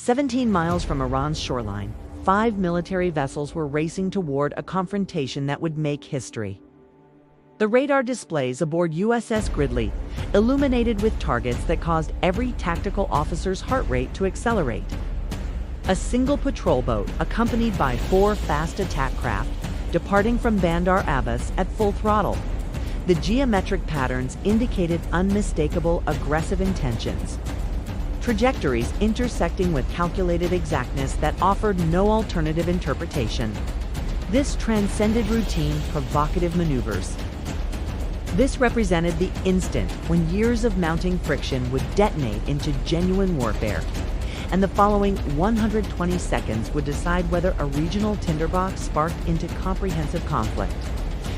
17 miles from Iran's shoreline, 5 military vessels were racing toward a confrontation that would make history. The radar displays aboard USS Gridley illuminated with targets that caused every tactical officer's heart rate to accelerate. A single patrol boat, accompanied by 4 fast attack craft, departing from Bandar Abbas at full throttle. The geometric patterns indicated unmistakable aggressive intentions. Trajectories intersecting with calculated exactness that offered no alternative interpretation. This transcended routine, provocative maneuvers. This represented the instant when years of mounting friction would detonate into genuine warfare, and the following 120 seconds would decide whether a regional tinderbox sparked into comprehensive conflict.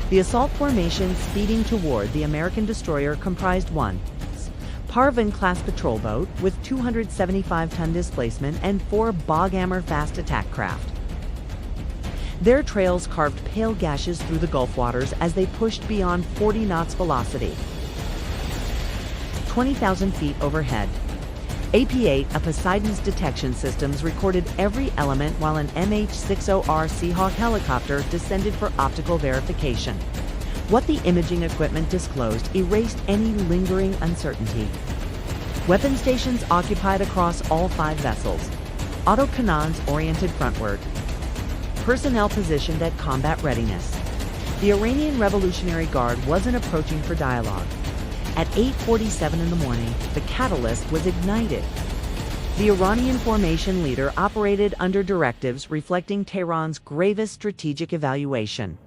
The assault formation speeding toward the American destroyer comprised one Parvin-class patrol boat with 275-ton displacement and 4 Boghammer fast attack craft. Their trails carved pale gashes through the Gulf waters as they pushed beyond 40 knots velocity. 20,000 feet overhead. AP-8 of Poseidon's detection systems recorded every element while an MH-60R Seahawk helicopter descended for optical verification. What the imaging equipment disclosed erased any lingering uncertainty. Weapon stations occupied across all 5 vessels. Autocannons oriented frontward. Personnel positioned at combat readiness. The Iranian Revolutionary Guard wasn't approaching for dialogue. At 8:47 in the morning, the catalyst was ignited. The Iranian formation leader operated under directives reflecting Tehran's gravest strategic evaluation.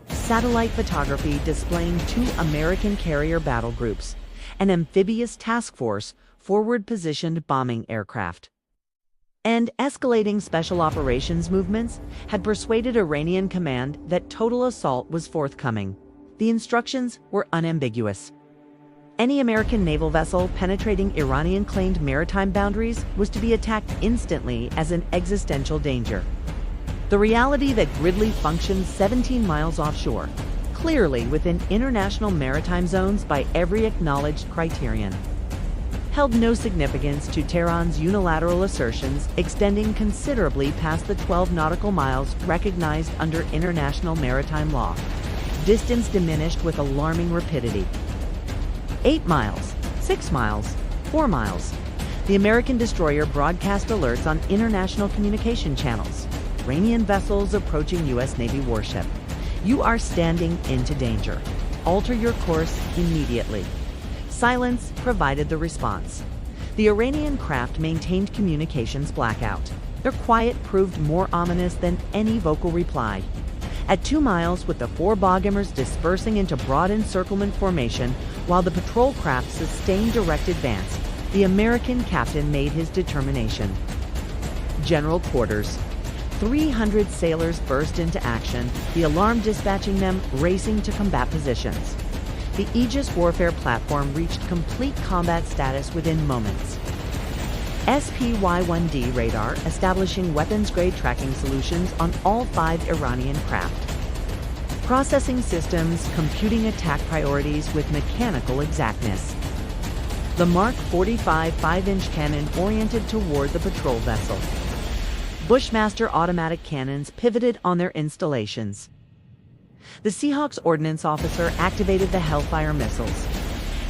Satellite photography displaying 2 American carrier battle groups, an amphibious task force, forward-positioned bombing aircraft, and escalating special operations movements had persuaded Iranian command that total assault was forthcoming. The instructions were unambiguous. Any American naval vessel penetrating Iranian-claimed maritime boundaries was to be attacked instantly as an existential danger. The reality that Gridley functioned 17 miles offshore, clearly within international maritime zones by every acknowledged criterion, held no significance to Tehran's unilateral assertions extending considerably past the 12 nautical miles recognized under international maritime law. Distance diminished with alarming rapidity. 8 miles, 6 miles, 4 miles. The American destroyer broadcast alerts on international communication channels. Iranian vessels approaching U.S. Navy warship. You are standing into danger. Alter your course immediately. Silence provided the response. The Iranian craft maintained communications blackout. Their quiet proved more ominous than any vocal reply. At 2 miles, with the 4 Boghammers dispersing into broad encirclement formation, while the patrol craft sustained direct advance, the American captain made his determination. General quarters. 300 sailors burst into action, the alarm dispatching them racing to combat positions. The Aegis warfare platform reached complete combat status within moments. SPY-1D radar establishing weapons-grade tracking solutions on all 5 Iranian craft. Processing systems computing attack priorities with mechanical exactness. The Mark 45 5-inch cannon oriented toward the patrol vessel. Bushmaster automatic cannons pivoted on their installations. The Seahawk's ordnance officer activated the Hellfire missiles.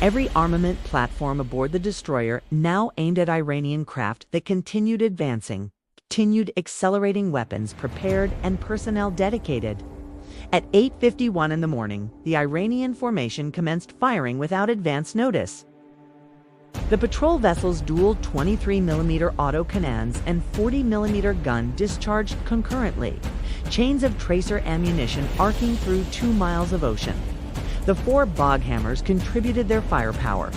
Every armament platform aboard the destroyer now aimed at Iranian craft that continued advancing, continued accelerating, weapons prepared and personnel dedicated. At 8:51 in the morning, the Iranian formation commenced firing without advance notice. The patrol vessel's dual 23mm autocannons and 40mm gun discharged concurrently, chains of tracer ammunition arcing through 2 miles of ocean. The 4 Boghammers contributed their firepower,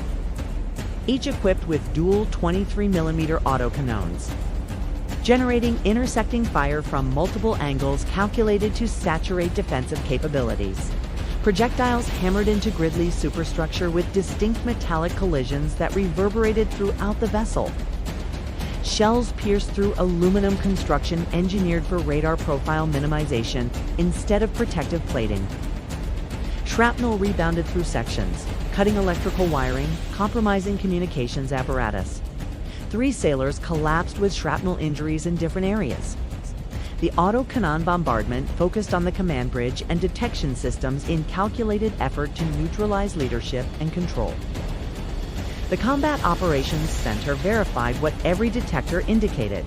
each equipped with dual 23mm autocannons, generating intersecting fire from multiple angles calculated to saturate defensive capabilities. Projectiles hammered into Gridley's superstructure with distinct metallic collisions that reverberated throughout the vessel. Shells pierced through aluminum construction engineered for radar profile minimization instead of protective plating. Shrapnel rebounded through sections, cutting electrical wiring, compromising communications apparatus. 3 sailors collapsed with shrapnel injuries in different areas. The auto-cannon bombardment focused on the command bridge and detection systems in calculated effort to neutralize leadership and control. The Combat Operations Center verified what every detector indicated.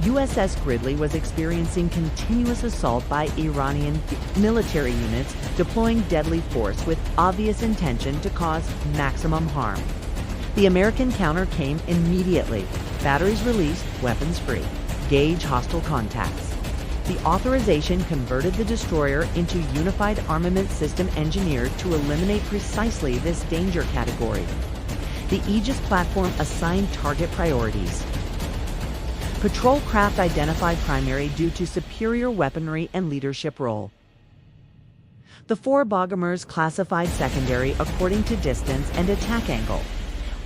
USS Gridley was experiencing continuous assault by Iranian military units deploying deadly force with obvious intention to cause maximum harm. The American counter came immediately. Batteries released, weapons free. Gauge hostile contacts. The authorization converted the destroyer into Unified Armament System engineered to eliminate precisely this danger category. The Aegis platform assigned target priorities. Patrol craft identified primary due to superior weaponry and leadership role. The 4 bombers classified secondary according to distance and attack angle.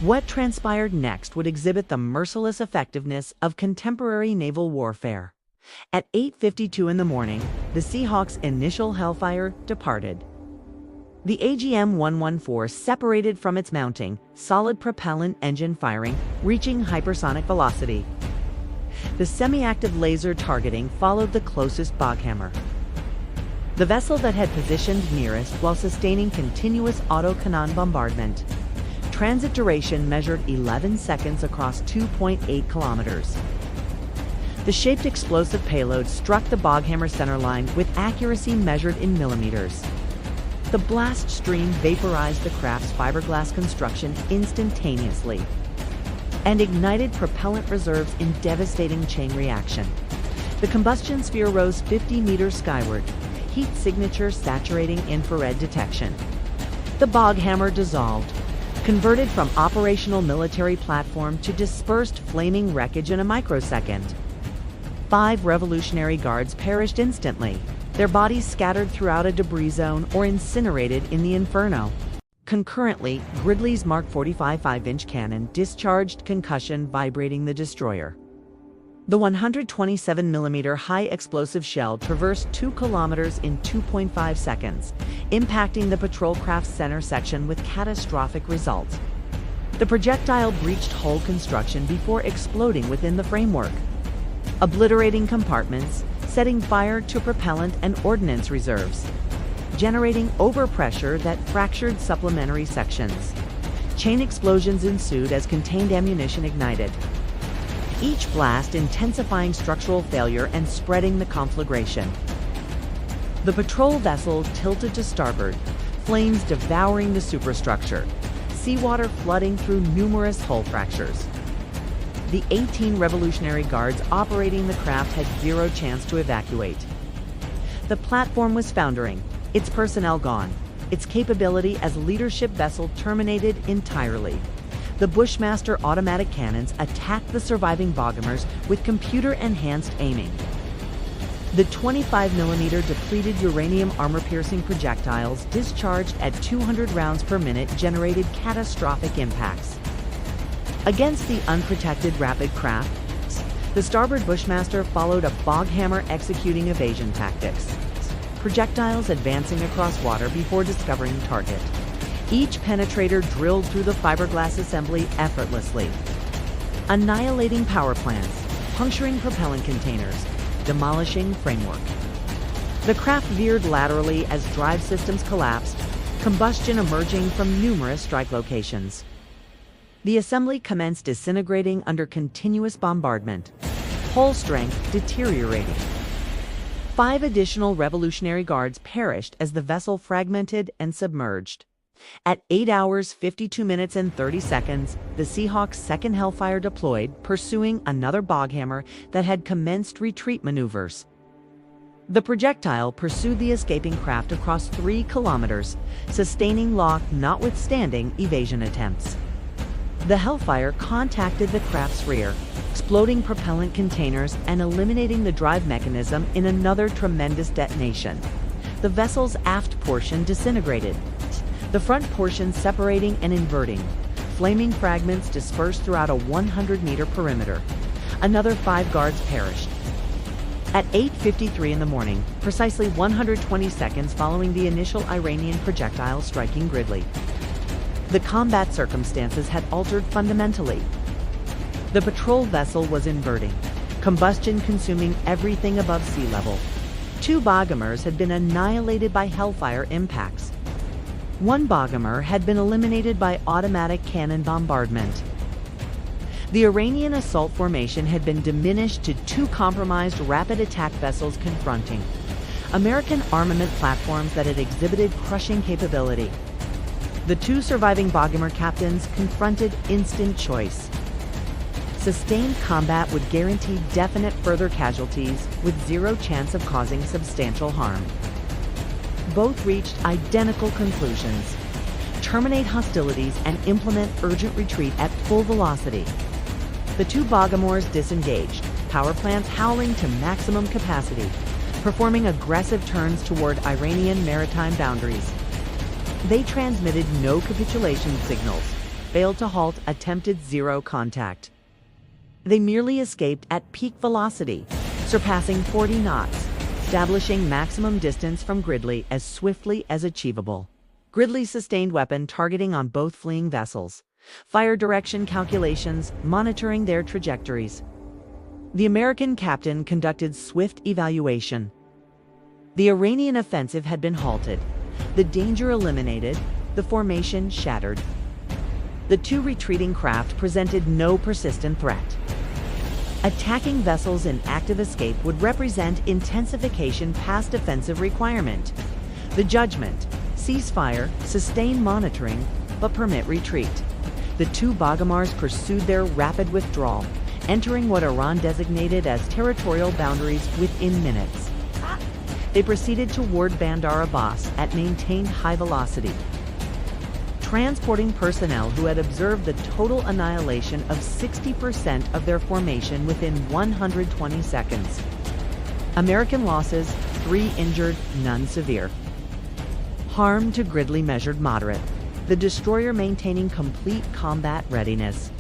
What transpired next would exhibit the merciless effectiveness of contemporary naval warfare. At 8:52 in the morning, the Seahawk's initial hellfire departed. The AGM-114 separated from its mounting, solid propellant engine firing, reaching hypersonic velocity. The semi-active laser targeting followed the closest boghammer. The vessel that had positioned nearest while sustaining continuous auto-cannon bombardment. Transit duration measured 11 seconds across 2.8 kilometers. The shaped explosive payload struck the boghammer centerline with accuracy measured in millimeters. The blast stream vaporized the craft's fiberglass construction instantaneously and ignited propellant reserves in devastating chain reaction. The combustion sphere rose 50 meters skyward, heat signature saturating infrared detection. The boghammer dissolved, converted from operational military platform to dispersed flaming wreckage in a microsecond. 5 Revolutionary Guards perished instantly, their bodies scattered throughout a debris zone or incinerated in the inferno. Concurrently, Gridley's Mark 45 5-inch cannon discharged concussion, vibrating the destroyer. The 127mm high-explosive shell traversed 2 kilometers in 2.5 seconds, impacting the patrol craft's center section with catastrophic results. The projectile breached hull construction before exploding within the framework, obliterating compartments, setting fire to propellant and ordnance reserves, generating overpressure that fractured supplementary sections. Chain explosions ensued as contained ammunition ignited, each blast intensifying structural failure and spreading the conflagration. The patrol vessel tilted to starboard, flames devouring the superstructure, seawater flooding through numerous hull fractures. The 18 Revolutionary Guards operating the craft had zero chance to evacuate. The platform was foundering, its personnel gone, its capability as leadership vessel terminated entirely. The Bushmaster automatic cannons attacked the surviving bombers with computer-enhanced aiming. The 25mm depleted uranium armor-piercing projectiles discharged at 200 rounds per minute generated catastrophic impacts. Against the unprotected rapid craft, the starboard Bushmaster followed a boghammer executing evasion tactics, projectiles advancing across water before discovering target. Each penetrator drilled through the fiberglass assembly effortlessly, annihilating power plants, puncturing propellant containers, demolishing framework. The craft veered laterally as drive systems collapsed, combustion emerging from numerous strike locations. The assembly commenced disintegrating under continuous bombardment, hull strength deteriorating. 5 additional Revolutionary Guards perished as the vessel fragmented and submerged. At 8 hours, 52 minutes and 30 seconds, the Seahawk's second Hellfire deployed, pursuing another boghammer that had commenced retreat maneuvers. The projectile pursued the escaping craft across 3 kilometers, sustaining lock notwithstanding evasion attempts. The Hellfire contacted the craft's rear, exploding propellant containers and eliminating the drive mechanism in another tremendous detonation. The vessel's aft portion disintegrated, the front portion separating and inverting. Flaming fragments dispersed throughout a 100-meter perimeter. Another 5 guards perished. At 8:53 in the morning, precisely 120 seconds following the initial Iranian projectile striking Gridley, the combat circumstances had altered fundamentally. The patrol vessel was inverting, combustion consuming everything above sea level. 2 bombers had been annihilated by Hellfire impacts. 1 bomber had been eliminated by automatic cannon bombardment. The Iranian assault formation had been diminished to 2 compromised rapid attack vessels confronting American armament platforms that had exhibited crushing capability. The 2 surviving bomber captains confronted instant choice. Sustained combat would guarantee definite further casualties with 0 chance of causing substantial harm. Both reached identical conclusions: terminate hostilities and implement urgent retreat at full velocity. The 2 bombers disengaged, power plants howling to maximum capacity, performing aggressive turns toward Iranian maritime boundaries. They transmitted no capitulation signals, failed to halt attempted zero contact. They merely escaped at peak velocity, surpassing 40 knots, establishing maximum distance from Gridley as swiftly as achievable. Gridley sustained weapon targeting on both fleeing vessels, fire direction calculations, monitoring their trajectories. The American captain conducted swift evaluation. The Iranian offensive had been halted, the danger eliminated, the formation shattered. The 2 retreating craft presented no persistent threat. Attacking vessels in active escape would represent intensification past defensive requirement. The judgment: ceasefire, sustain monitoring, but permit retreat. The 2 bombers pursued their rapid withdrawal, entering what Iran designated as territorial boundaries within minutes. They proceeded toward Bandar Abbas at maintained high velocity, transporting personnel who had observed the total annihilation of 60% of their formation within 120 seconds. American losses: 3 injured, none severe. Harm to Gridley measured moderate, the destroyer maintaining complete combat readiness.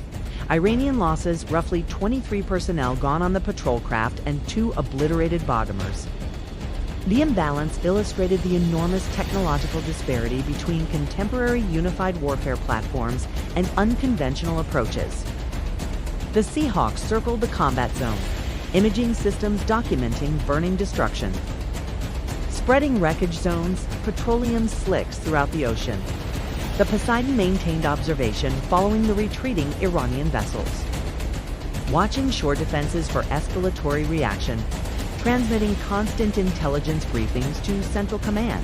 Iranian losses: roughly 23 personnel gone on the patrol craft and 2 obliterated bombers. The imbalance illustrated the enormous technological disparity between contemporary unified warfare platforms and unconventional approaches. The Seahawks circled the combat zone, imaging systems documenting burning destruction. Spreading wreckage zones, petroleum slicks throughout the ocean. The Poseidon maintained observation following the retreating Iranian vessels, watching shore defenses for escalatory reaction, transmitting constant intelligence briefings to Central Command.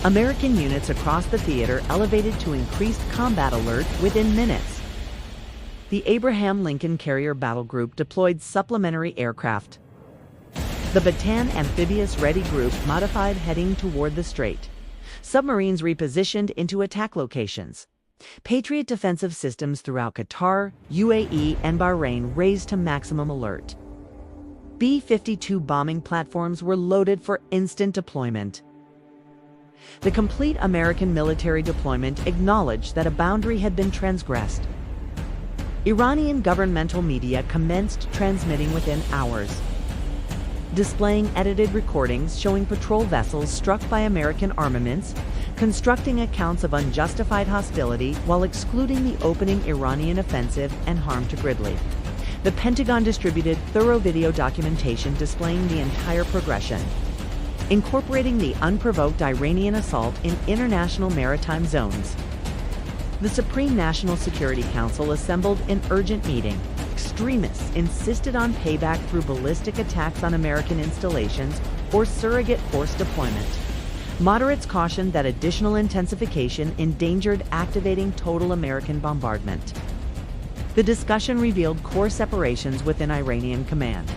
American units across the theater elevated to increased combat alert within minutes. The Abraham Lincoln Carrier Battle Group deployed supplementary aircraft. The Bataan Amphibious Ready Group modified heading toward the strait. Submarines repositioned into attack locations. Patriot defensive systems throughout Qatar, UAE, and Bahrain raised to maximum alert. B-52 bombing platforms were loaded for instant deployment. The complete American military deployment acknowledged that a boundary had been transgressed. Iranian governmental media commenced transmitting within hours, displaying edited recordings showing patrol vessels struck by American armaments, constructing accounts of unjustified hostility while excluding the opening Iranian offensive and harm to Gridley. The Pentagon distributed thorough video documentation displaying the entire progression, incorporating the unprovoked Iranian assault in international maritime zones. The Supreme National Security Council assembled in urgent meeting. Extremists insisted on payback through ballistic attacks on American installations or surrogate force deployment. Moderates cautioned that additional intensification endangered activating total American bombardment. The discussion revealed core separations within Iranian command.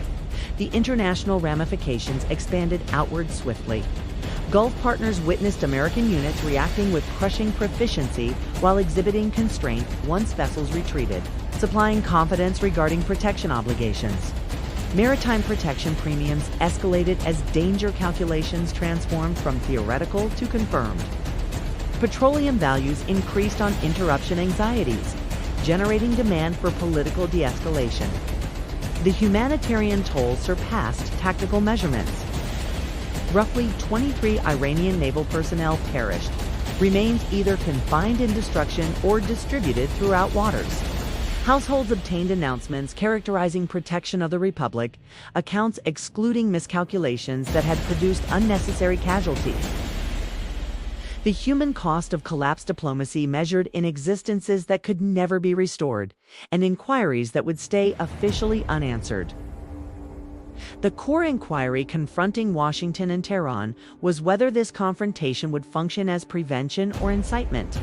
The international ramifications expanded outward swiftly. Gulf partners witnessed American units reacting with crushing proficiency while exhibiting constraint once vessels retreated, supplying confidence regarding protection obligations. Maritime protection premiums escalated as danger calculations transformed from theoretical to confirmed. Petroleum values increased on interruption anxieties, generating demand for political de-escalation. The humanitarian toll surpassed tactical measurements. Roughly 23 Iranian naval personnel perished, remains either confined in destruction or distributed throughout waters. Households obtained announcements characterizing protection of the Republic, accounts excluding miscalculations that had produced unnecessary casualties. The human cost of collapsed diplomacy measured in existences that could never be restored, and inquiries that would stay officially unanswered. The core inquiry confronting Washington and Tehran was whether this confrontation would function as prevention or incitement.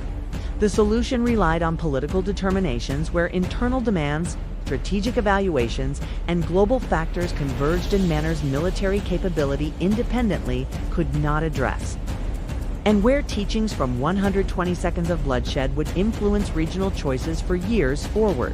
The solution relied on political determinations where internal demands, strategic evaluations, and global factors converged in manners military capability independently could not address, and where teachings from 120 seconds of bloodshed would influence regional choices for years forward.